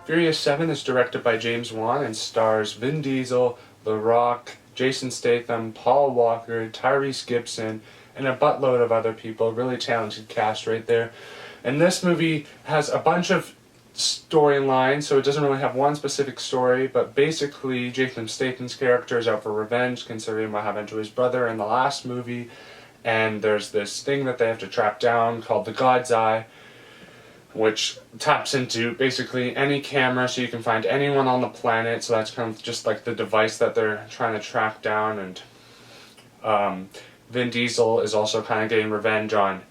Furious 7 is directed by James Wan and stars Vin Diesel, The Rock, Jason Statham, Paul Walker, Tyrese Gibson, and a buttload of other people. Really talented cast right there. And this movie has a bunch of storylines, so it doesn't really have one specific story, but basically Jason Statham's character is out for revenge considering what happened to his brother in the last movie, and there's this thing that they have to track down called the God's Eye, which taps into basically any camera, so you can find anyone on the planet. So that's kind of just like the device that they're trying to track down. And Vin Diesel is also kind of getting revenge on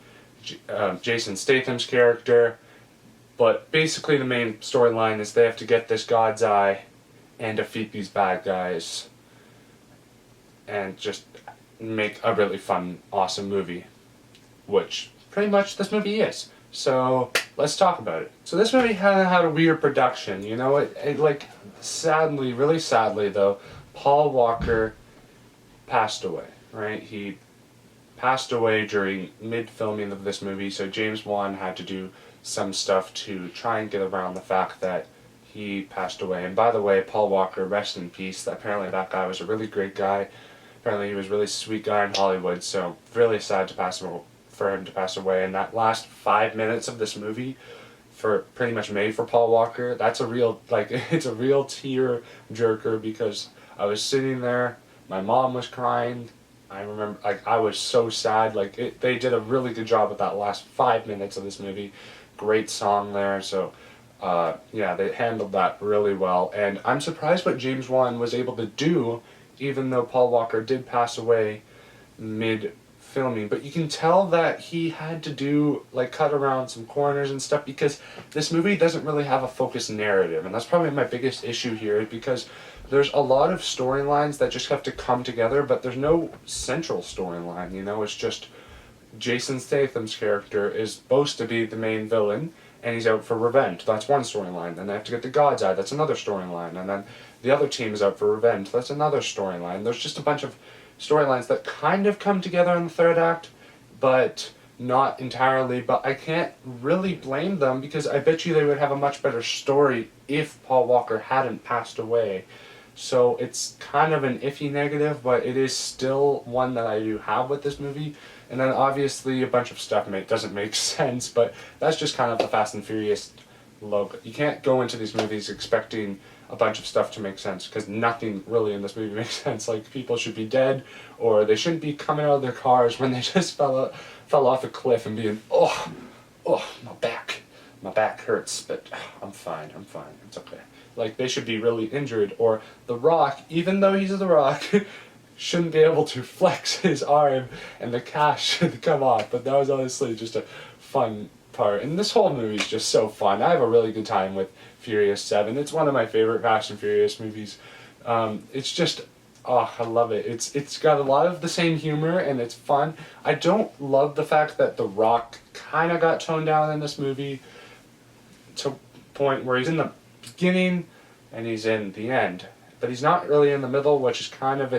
Jason Statham's character. But basically the main storyline is they have to get this God's Eye and defeat these bad guys and just make a really fun, awesome movie, which pretty much this movie is. So let's talk about it. So this movie kind of had a weird production, you know. It like, sadly, really sadly though, Paul Walker passed away. Right, he passed away during mid-filming of this movie. So James Wan had to do some stuff to try and get around the fact that he passed away. And by the way, Paul Walker, rest in peace. Apparently that guy was a really great guy. Apparently he was a really sweet guy in Hollywood. So really sad for him to pass away. And that last 5 minutes of this movie, for pretty much made for Paul Walker, that's a real, like, it's a real tear jerker, because I was sitting there, my mom was crying. I remember, like, I was so sad. Like, they did a really good job with that last 5 minutes of this movie. Great song there. So yeah, they handled that really well. And I'm surprised what James Wan was able to do, even though Paul Walker did pass away mid-filming. But you can tell that he had to do, like, cut around some corners and stuff, because this movie doesn't really have a focused narrative. And that's probably my biggest issue here, because there's a lot of storylines that just have to come together, but there's no central storyline, you know. It's just Jason Statham's character is supposed to be the main villain, and he's out for revenge. That's one storyline. Then they have to get the God's Eye. That's another storyline. And then the other team is out for revenge. That's another storyline. There's just a bunch of storylines that kind of come together in the third act, but not entirely. But I can't really blame them, because I bet you they would have a much better story if Paul Walker hadn't passed away. So it's kind of an iffy negative, but it is still one that I do have with this movie. And then obviously a bunch of stuff doesn't make sense, but that's just kind of the Fast and Furious logo. You can't go into these movies expecting a bunch of stuff to make sense, because nothing really in this movie makes sense. Like, people should be dead, or they shouldn't be coming out of their cars when they just fell off a cliff and being, oh, my back hurts, but I'm fine, it's okay. Like, they should be really injured. Or The Rock, even though he's The Rock, shouldn't be able to flex his arm and the cast should come off. But that was honestly just a fun part. And this whole movie is just so fun. I have a really good time with Furious 7. It's one of my favorite Fast and Furious movies. It's just, oh, I love it. It's got a lot of the same humor, and it's fun. I don't love the fact that The Rock kind of got toned down in this movie to a point where he's in the beginning and he's in the end, but he's not really in the middle, which is kind of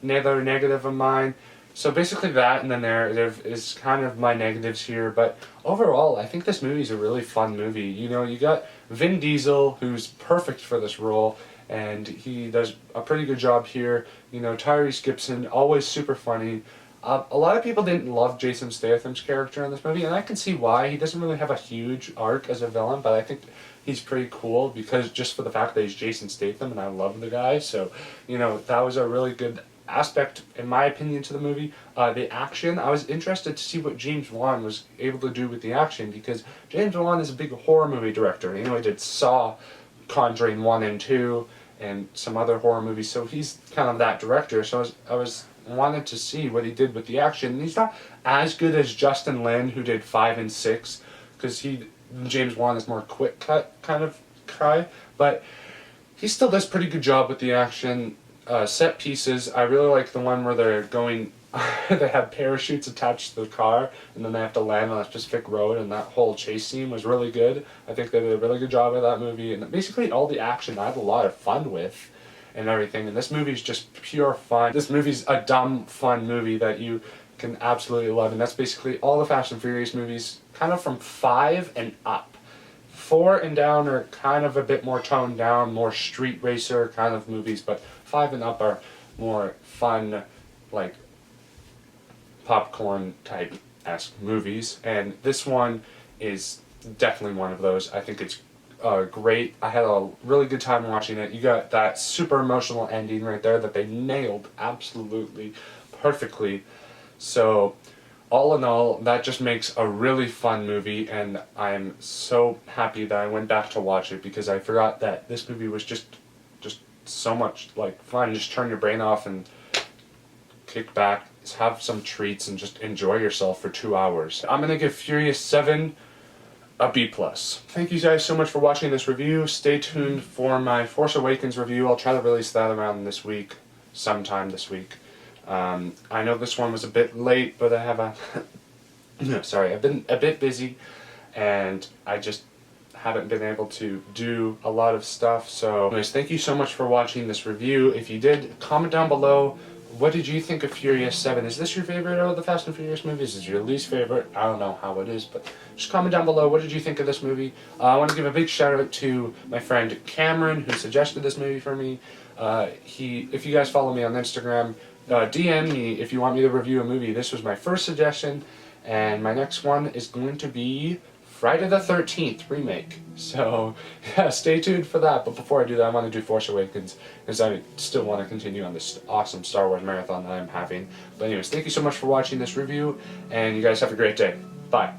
another negative of mine. So basically that and the narrative is kind of my negatives here, but overall I think this movie is a really fun movie. You know, you got Vin Diesel, who's perfect for this role, and he does a pretty good job here. You know, Tyrese Gibson, always super funny. A lot of people didn't love Jason Statham's character in this movie, and I can see why. He doesn't really have a huge arc as a villain, but I think he's pretty cool, because just for the fact that he's Jason Statham, and I love the guy. So, you know, that was a really good aspect, in my opinion, to the movie. The action, I was interested to see what James Wan was able to do with the action, because James Wan is a big horror movie director. You know, he did Saw, Conjuring 1 and 2, and some other horror movies, so he's kind of that director. So I was wanted to see what he did with the action. And he's not as good as Justin Lin, who did 5 and 6, because James Wan is more quick cut kind of guy, but he still does pretty good job with the action. Set pieces, I really like the one where they're going, they have parachutes attached to the car, and then they have to land on a specific road, and that whole chase scene was really good. I think they did a really good job with that movie, and basically all the action I had a lot of fun with and everything, and this movie's just pure fun. This movie's a dumb, fun movie that you can absolutely love, and that's basically all the Fast and Furious movies, kind of from 5 and up. 4 and down are kind of a bit more toned down, more street racer kind of movies, but 5 and up are more fun, like popcorn type-esque movies. And this one is definitely one of those. I think it's great. I had a really good time watching it. You got that super emotional ending right there that they nailed absolutely perfectly. So all in all, that just makes a really fun movie, and I'm so happy that I went back to watch it, because I forgot that this movie was just so much like fun. Just turn your brain off and kick back, have some treats, and just enjoy yourself for 2 hours. I'm gonna give Furious 7 a B+. Thank you guys so much for watching this review. Stay tuned for my Force Awakens review. I'll try to release that around this week, sometime this week. I know this one was a bit late, but I have a sorry, I've been a bit busy, and I just haven't been able to do a lot of stuff. So anyways, thank you so much for watching this review. If you did, comment down below, what did you think of Furious 7? Is this your favorite of the Fast and Furious movies? Is it your least favorite? I don't know how it is, but just comment down below, what did you think of this movie? I want to give a big shout out to my friend Cameron, who suggested this movie for me. If you guys follow me on Instagram, DM me if you want me to review a movie. This was my first suggestion, and my next one is going to be Friday the 13th remake. So yeah, stay tuned for that. But before I do that, I want to do Force Awakens, because I still want to continue on this awesome Star Wars marathon that I'm having. But anyways, thank you so much for watching this review, and you guys have a great day. Bye.